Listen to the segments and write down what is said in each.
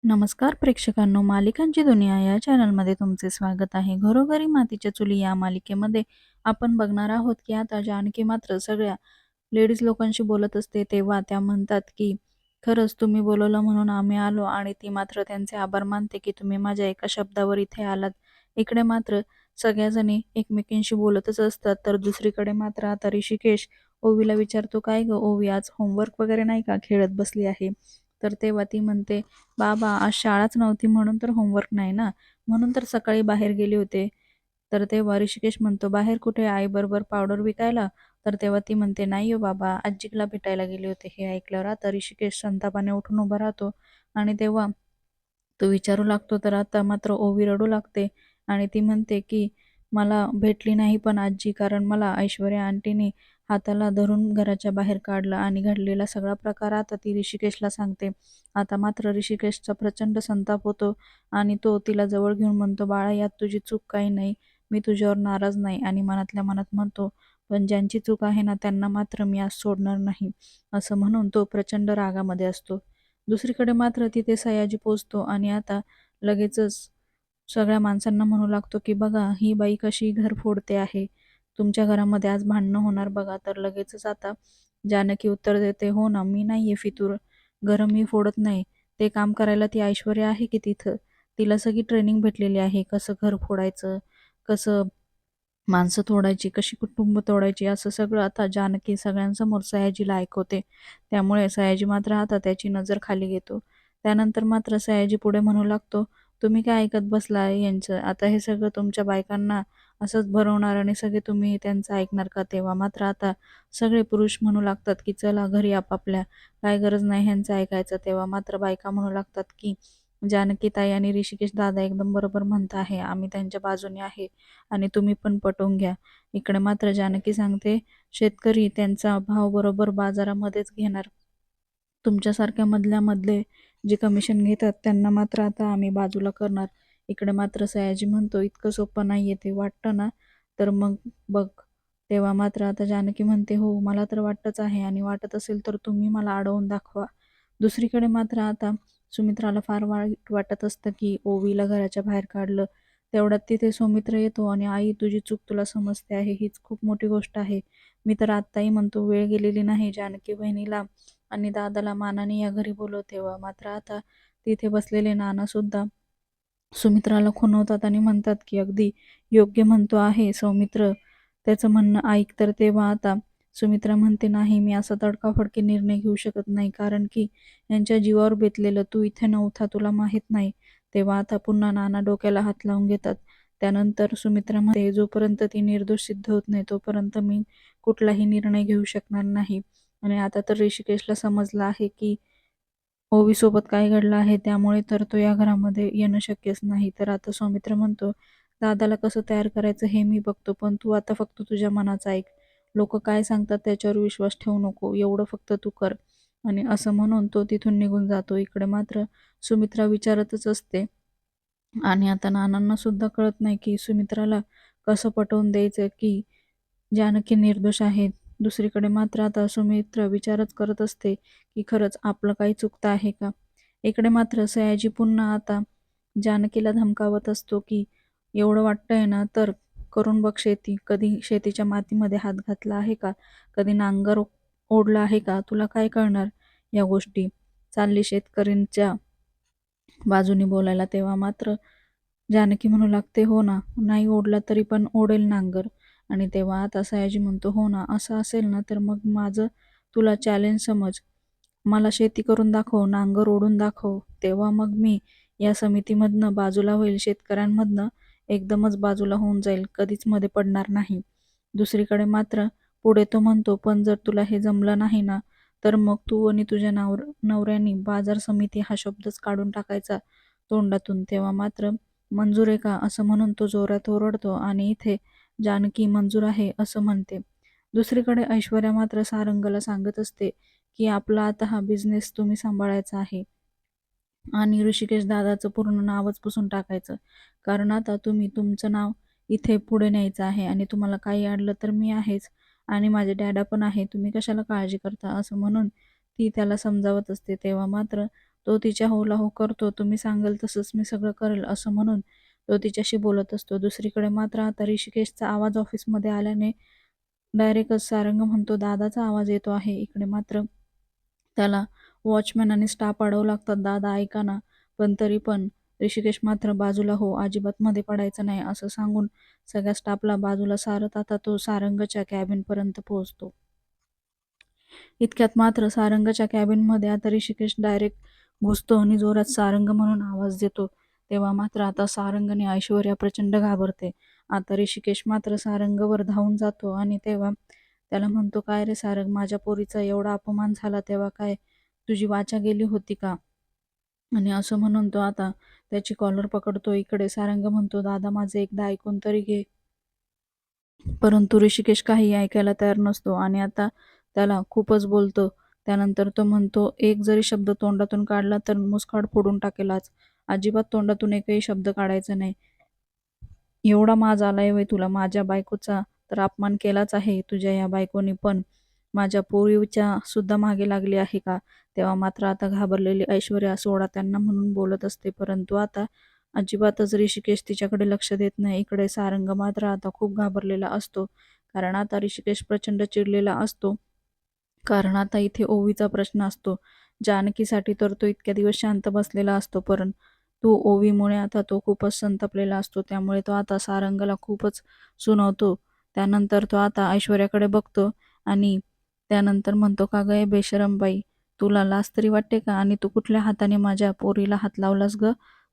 नमस्कार प्रेक्षकांनो, मालिकांची दुनिया या चॅनलमध्ये तुमचे स्वागत आहे. घरोघरी मातीच्या चुली या मालिकेमध्ये आपण बघणार आहोत की आता जानकी मात्र सगळ्या लेडीज लोकांशी बोलत असते. तेव्हा त्या म्हणतात की खरंच तुम्ही बोलवलं म्हणून आम्ही आलो, आणि ती मात्र त्यांचे आभार मानते की तुम्ही माझ्या एका शब्दावर इथे आलात. इकडे मात्र सगळ्याजणी एकमेकींशी बोलतच असतात. तर दुसरीकडे मात्र आता ऋषिकेश ओवीला विचारतो, काय ग ओवी, आज होमवर्क वगैरे नाही का, खेळत बसली आहे? तर तेव्हा ती म्हणते, बाबा आज शाळाच नव्हती म्हणून तर होमवर्क नाही ना, म्हणून तर सकाळी बाहेर गेले होते. तर तेव्हा ऋषिकेश म्हणतो, बाहेर कुठे, आईबरोबर पावडर विकायला? तर तेव्हा ती म्हणते, नाही हो बाबा, आजीला भेटायला गेले होते. हे ऐकल्यावर आता ऋषिकेश संतापाने उठून उभा राहतो, आणि तेव्हा तो विचारू लागतो. तर आता मात्र ओवी रडू लागते, आणि ती म्हणते की मला भेटली नाही पण आजी, कारण मला ऐश्वर्या आंटीने हाताला धरून घराच्या बाहेर काढलं, आणि घडलेला सगळा प्रकार आता ती ऋषिकेशला सांगते. आता मात्र ऋषिकेशचा प्रचंड संताप होतो, आणि तो तिला जवळ घेऊन म्हणतो, बाळा, यात तुझी चूक काही नाही. मी तुझ्यावर नाराज नाही. आणि मनातल्या मनात म्हणतो, पण ज्यांची चूक आहे ना त्यांना मात्र मी आज सोडणार नाही. असं म्हणून तो प्रचंड रागामध्ये असतो. दुसरीकडे मात्र तिथे सयाजी पोचतो, आणि आता लगेचच सगळ्या माणसांना म्हणू लागतो की बघा ही बाई कशी घर फोडते आहे. तुमच्या घरामध्ये आज भांडणं होणार बघा. तर लगेचच आता जानकी उत्तर देते, हो ना, मी नाहीये फितूर. घरं मी फोडत नाही. ते काम करायला ती ऐश्वर्या आहे की तिथं. तिला सगळी ट्रेनिंग भेटलेली आहे, कसं घर फोडायचं, कसं माणसं तोडायची, कशी कुटुंब तोडायची, असं सगळं आता जानकी सगळ्यांसमोर सयाजीला ऐकवते. त्यामुळे सयाजी मात्र आता त्याची नजर खाली घेतो. त्यानंतर मात्र सयाजी पुढे म्हणू लागतो, तुम्ही काय ऐकत बसलाय यांचं? आता हे सगळं तुमच्या बायकांना असंच भरवणार आणि सगळे तुम्ही त्यांचं ऐकणार का? तेव्हा मात्र आता सगळे पुरुष म्हणू लागतात की चला घरी आपापल्या, काय गरज नाही ह्यांचं ऐकायचं. तेव्हा मात्र बायका म्हणू लागतात की जानकीताई आणि ऋषिकेश दादा एकदम बरोबर म्हणत आहे, आम्ही त्यांच्या बाजूने आहे, आणि तुम्ही पण पटवून घ्या. इकडे मात्र जानकी सांगते, शेतकरी त्यांचा भाव बरोबर बाजारामध्येच घेणार. तुमच्यासारख्या मधल्या मधले जे कमिशन घेतात त्यांना मात्र आता आम्ही बाजूला करणार. इकडे मात्र सयाजी म्हणतो, इतकं सोपं नाहीये ते, वाटतं ना? तर मग बघ. तेव्हा मात्र आता जानकी म्हणते, हो, मला तर वाटतच आहे, आणि वाटत असेल तर तुम्ही मला अडवून दाखवा. दुसरीकडे मात्र आता सुमित्राला फार वाईट वाटत असतं की ओवीला घराच्या बाहेर काढलं. तेवढ्यात तिथे सौमित्र येतो, आणि आई, तुझी चूक तुला समजते आहे, हीच खूप मोठी गोष्ट आहे. मी तर आत्ताही म्हणतो वेळ गेलेली नाही. जानकी बहिणीला आणि दादाला मानाने या घरी बोलव. तेव्हा मात्र आता तिथे बसलेले नाना सुद्धा सुमित्राला खुणवतात आणि म्हणतात की अगदी योग्य म्हणतो आहे सौमित्र, त्याचं म्हणणं ऐक. तर तेव्हा आता सुमित्रा म्हणते, नाही, मी असा तडकाफडकी निर्णय घेऊ शकत नाही, कारण की यांच्या जीवावर बेतलेलं, तू इथे नव्हता, तुला माहित नाही. तेव्हा आता पुन्हा नाना डोक्याला हात लावून घेतात. त्यानंतर सुमित्रा म्हणते, जोपर्यंत ती निर्दोष सिद्ध होत नाही तोपर्यंत मी कुठलाही निर्णय घेऊ शकणार नाही. आणि आता तर ऋषिकेशला समजलं आहे की ओवीसोबत काय घडलं आहे, त्यामुळे तर तो या घरामध्ये येणं शक्यच नाही. तर आता सौमित्र म्हणतो, दादाला कसं तयार करायचं हे मी बघतो, पण तू आता फक्त तुझ्या मनाचं ऐक. लोक काय सांगतात त्याच्यावर विश्वास ठेवू नको, एवढं फक्त तू कर. आणि असं म्हणून तो तिथून निघून जातो. इकडे मात्र सुमित्रा विचारतच असते, आणि आता नानांना सुद्धा कळत नाही की सुमित्राला कसं पटवून द्यायचं की जानकी निर्दोष आहे. दुसरीकडे मात्र आता सुमित्रा विचारच करत असते की खरंच आपलं काही चुकतं आहे का. इकडे मात्र सयाजी पुन्हा आता जानकीला धमकावत असतो की एवढं वाटतंय ना तर करून बघ शेती. कधी शेतीच्या मातीमध्ये हात घातला आहे का? कधी नांगर ओढला आहे का? तुला काय कळणार या गोष्टी? चालली शेतकऱ्यांच्या बाजूनी बोलायला. तेव्हा मात्र जानकी म्हणू लागते, हो ना, नाही ओढला तरी पण ओढेल नांगर. आणि तेव्हा आता सयाजी म्हणतो, हो ना, असं असेल ना तर मग माझं तुला चॅलेंज समज. मला शेती करून दाखव, नांगर ओढून दाखव, तेव्हा मग मी या समितीमधनं बाजूला होईल, शेतकऱ्यांमधनं एकदमच बाजूला होऊन जाईल, कधीच मध्ये पडणार नाही. दुसरीकडे मात्र पुढे तो म्हणतो, पण जर तुला हे जमलं नाही ना तर मग तू आणि तुझ्या नवऱ्याने बाजार समिती हा शब्दच काढून टाकायचा तोंडातून. तेव्हा मात्र मंजूर आहे का असं म्हणून तो जोरात ओरडतो, आणि इथे जानकी मंजूर आहे असं म्हणते. दुसरीकडे ऐश्वर्या मात्र सारंगला सांगत असते की आपला आता हा बिझनेस तुम्ही सांभाळायचा आहे, आणि ऋषिकेश दादाचं पूर्ण नावच पुसून टाकायचं, कारण आता तुम्ही तुमचं नाव इथे पुढे न्यायचं आहे, आणि तुम्हाला काही अडलं तर मी आहेच, आणि माझे डॅडा पण आहे, तुम्ही कशाला काळजी करता, असं म्हणून ती त्याला समजावत असते. तेव्हा मात्र तो तिच्या होला हो करतो. तुम्ही सांगाल तसंच मी सगळं करेल असं म्हणून तो तिच्याशी बोलत असतो. दुसरीकडे मात्र आता ऋषिकेशचा आवाज ऑफिसमध्ये आल्याने डायरेक्टच सारंग म्हणतो, दादाचा आवाज येतो आहे. इकडे मात्र त्याला वॉचमॅन आणि स्टाफ अडवू लागतात, दादा ऐका ना. पण तरी पण ऋषिकेश मात्र बाजूला हो, अजिबात मध्ये पडायचं नाही असं सांगून सगळ्या स्टाफला बाजूला सारत आता तो सारंगच्या कॅबिनपर्यंत पोहोचतो. इतक्यात मात्र सारंगच्या कॅबिनमध्ये आता ऋषिकेश डायरेक्ट घुसतो आणि जोरात सारंग म्हणून आवाज देतो. तेव्हा मात्र आता सारंग आणि ऐश्वर्या प्रचंड घाबरते. आता ऋषिकेश मात्र सारंगवर धावून जातो आणि तेव्हा त्याला म्हणतो, काय रे सारंग, माझ्या पोरीचा एवढा अपमान झाला तेव्हा काय तुझी वाचा गेली होती का? आणि असं म्हणून तो आता त्याची कॉलर पकडतो. इकडे सारंग म्हणतो, दादा माझे एकदा ऐकून तरी घे. परंतु ऋषिकेश काही ऐकायला तयार नसतो आणि आता त्याला खूपच बोलतो. त्यानंतर तो म्हणतो, एक जरी शब्द तोंडातून काढला तर मुस्काड फोडून टाकेल आज. अजिबात तोंडातून एकही शब्द काढायचा नाही. एवढा माज आलाय व्हय तुला? माझ्या बायकोचा तर अपमान केलाच आहे तुझ्या या बायकोनी, पण माझ्या पोरीच्या सुद्धा मागे लागली आहे का? तेव्हा मात्र आता घाबरलेली ऐश्वर्या सोडा त्यांना म्हणून बोलत असते. परंतु आता अजिबातच ऋषिकेश तिच्याकडे लक्ष देत नाही. इकडे सारंग मात्र आता खूप घाबरलेला असतो. कारण आता ऋषिकेश प्रचंड चिडलेला असतो. कारण आता इथे ओवीचा प्रश्न असतो. जानकीसाठी तर तो इतक्या दिवस शांत बसलेला असतो, परंतु ओवीमुळे आता तो खूपच संतापलेला असतो. त्यामुळे तो आता सारंगला खूपच सुनावतो. त्यानंतर तो आता ऐश्वर्याकडे बघतो आणि त्यानंतर म्हणतो, का गं बेशरम बाई, तुला लाज तरी वाटते का? आणि तू कुठल्या हाताने माझ्या पोरीला हात लावलास ग?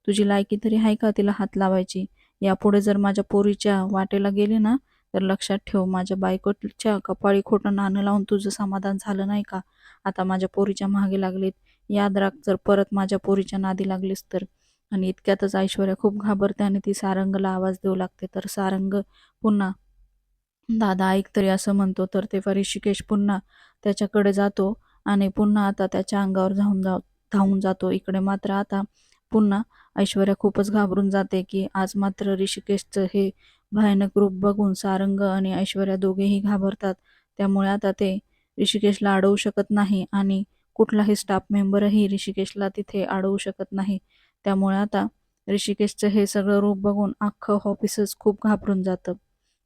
तुझी लायकी तरी आहे का तिला हात लावायची? यापुढे जर माझ्या पोरीच्या वाटेला गेली ना, तर लक्षात ठेव, माझ्या बायकोच्या कपाळी खोटं नाणं लावून तुझं समाधान झालं नाही का? आता माझ्या पोरीच्या मागे लागलीत. याद राख, जर परत माझ्या पोरीच्या नादी लागलीस तर. आणि इतक्यातच ऐश्वर्या खूप घाबरते आणि ती सारंगला आवाज देऊ लागते. तर सारंग पुन्हा, दादा ऐक तरी असं म्हणतो. तर तेव्हा ऋषिकेश पुन्हा त्याच्याकडे जातो आणि पुन्हा आता त्याच्या अंगावर धावून जातो. इकडे मात्र आता पुन्हा ऐश्वर्या खूपच घाबरून जाते की आज मात्र ऋषिकेशचं हे भयानक रूप बघून सारंग आणि ऐश्वर्या दोघेही घाबरतात. त्यामुळे आता ते ऋषिकेशला अडवू शकत नाही आणि कुठलाही स्टाफ मेंबरही ऋषिकेशला तिथे अडवू शकत नाही. त्यामुळे आता ऋषिकेशचं हे सगळं रूप बघून अख्खं ऑफिसच खूप घाबरून जातं.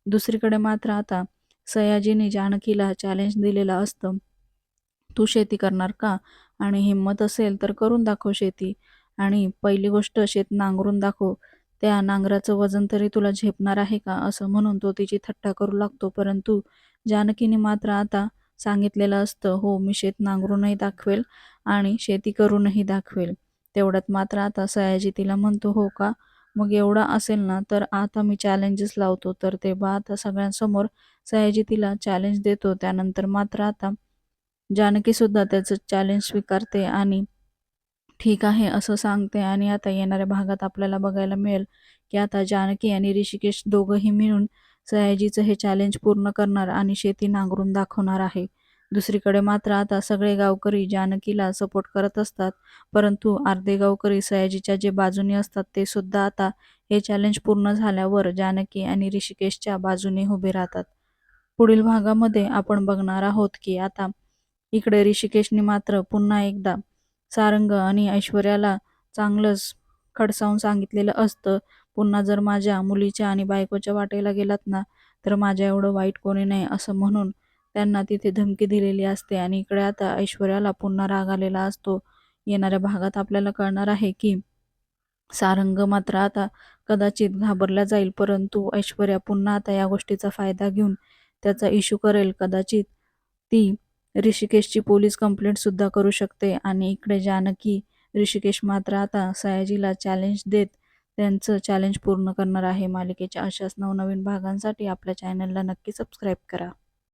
दुसरीकडे मात्र आता सयाजीने जानकीला चॅलेंज दिलेलं असतं. तू शेती करणार का? आणि हिंमत असेल तर करून दाखव शेती. आणि पहिली गोष्ट, शेत नांगरून दाखव. त्या नांगराचं वजन तरी तुला झेपणार आहे का? असं म्हणून तो तिची थट्टा करू लागतो. परंतु जानकीने मात्र आता सांगितलेलं असतं, हो मी शेत नांगरूनही दाखवेल आणि शेती करूनही दाखवेल. तेवढ्यात मात्र आता सयाजी तिला म्हणतो, हो का? मग एवढा असेल ना, तर आता मी चॅलेंजेस लावतो. तर तेव्हा आता सगळ्यांसमोर सयाजी तिला चॅलेंज देतो. त्यानंतर मात्र आता जानकीसुद्धा त्याचं चॅलेंज स्वीकारते आणि ठीक आहे असं सांगते. आणि आता येणाऱ्या भागात आपल्याला बघायला मिळेल की आता जानकी आणि ऋषिकेश दोघंही मिळून सयाजीचं हे चॅलेंज पूर्ण करणार आणि शेती नांगरून दाखवणार आहे. दुसरीकडे मात्र आता सगळे गावकरी जानकीला सपोर्ट करत असतात, परंतु अर्धे गावकरी सयाजीच्या जे बाजूने असतात ते सुद्धा आता हे चॅलेंज पूर्ण झाल्यावर जानकी आणि ऋषिकेशच्या बाजूने उभे राहतात. पुढील भागामध्ये आपण बघणार आहोत की आता इकडे ऋषिकेशने मात्र पुन्हा एकदा सारंग आणि ऐश्वर्याला चांगलंच खडसावून सांगितलेलं असतं, पुन्हा जर माझ्या मुलीच्या आणि बायकोच्या वाटेला गेलात ना, तर माझ्या एवढं वाईट कोणी नाही असं म्हणून त्यांना तिथे धमकी दिलेली असते. आणि इकडे आता ऐश्वर्याला पुन्हा राग आलेला असतो. येणाऱ्या भागात आपल्याला कळणार आहे की सारंग मात्र आता कदाचित घाबरला जाईल, परंतु ऐश्वर्या पुन्हा आता या गोष्टीचा फायदा घेऊन त्याचा इश्यू करेल. कदाचित ती ऋषिकेशची पोलीस कंप्लेंट सुद्धा करू शकते. आणि इकडे जानकी ऋषिकेश मात्र आता सयाजीला चॅलेंज देत त्यांचं चॅलेंज पूर्ण करणार आहे. मालिकेच्या अशाच नवनवीन भागांसाठी आपल्या चॅनलला नक्की सबस्क्राईब करा.